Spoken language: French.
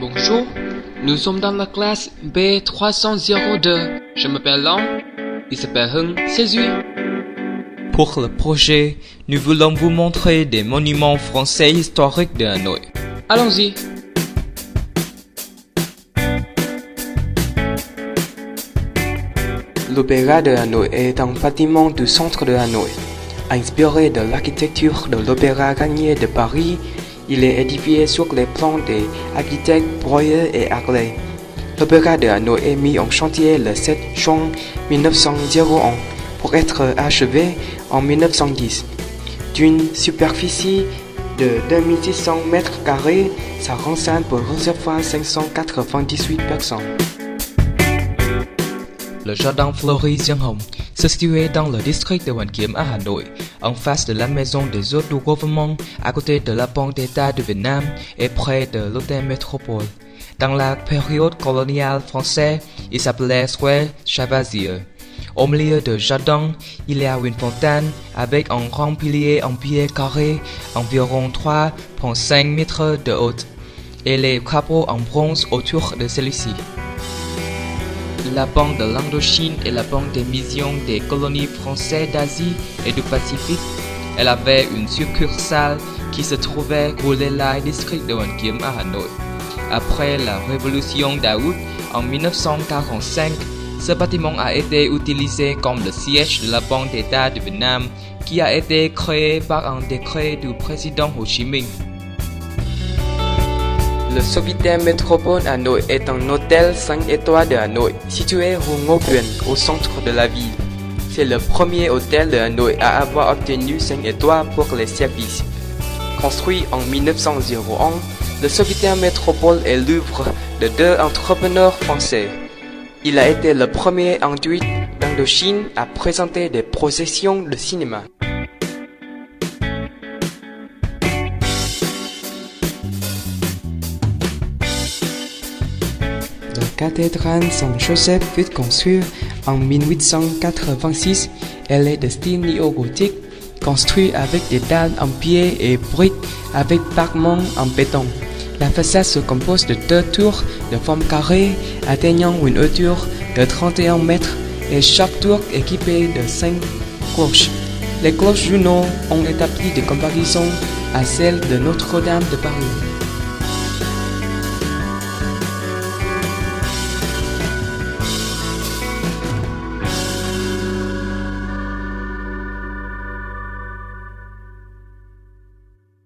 Bonjour, nous sommes dans la classe B302. Je m'appelle Long, il s'appelle Hung, c'est lui. Pour le projet, nous voulons vous montrer des monuments français historiques de Hanoï. Allons-y. L'Opéra de Hanoï est un bâtiment du centre de Hanoï. Inspiré de l'architecture de l'Opéra Garnier de Paris, il est édifié sur les plans des architectes Breuer et Harley. L'Opéra de Hanoï est mis en chantier le 7 juin 1901 pour être achevé en 1910. D'une superficie de 2600 mètres carrés, sa enceinte peut recevoir 598 personnes. Le jardin fleuri Giang Hồng se situe dans le district de Hoàn Kiếm à Hà Nội, en face de la maison des hôtes du gouvernement, à côté de la Banque d'État du Vietnam et près de l'hôtel Métropole. Dans la période coloniale française, il s'appelait Square Chavasier. Au milieu du jardin, il y a une fontaine avec un grand pilier en pierre carrée, environ 3,5 mètres de haut, et les crapauds en bronze autour de celui-ci. La Banque de l'Indochine est la banque d'émission des colonies françaises d'Asie et du Pacifique. Elle avait une succursale qui se trouvait au district de Hoàn Kiếm à Hà Nội. Après la révolution d'août en 1945, ce bâtiment a été utilisé comme le siège de la Banque d'État du Vietnam qui a été créé par un décret du président Hồ Chí Minh. Le Sofitel Métropole Hanoï est un hôtel 5 étoiles de Hanoï, situé rue Ngô Quyền, au centre de la ville. C'est le premier hôtel de Hanoï à avoir obtenu 5 étoiles pour les services. Construit en 1901, le Sofitel Métropole est l'œuvre de deux entrepreneurs français. Il a été le premier enduit d'Indochine à présenter des projections de cinéma. La cathédrale Saint-Joseph fut construite en 1886. Elle est de style néo-gothique, construite avec des dalles en pierre et briques avec parements en béton. La façade se compose de deux tours de forme carrée atteignant une hauteur de 31 mètres et chaque tour équipée de 5 cloches. Les cloches Juno ont établi des comparaisons à celles de Notre-Dame de Paris.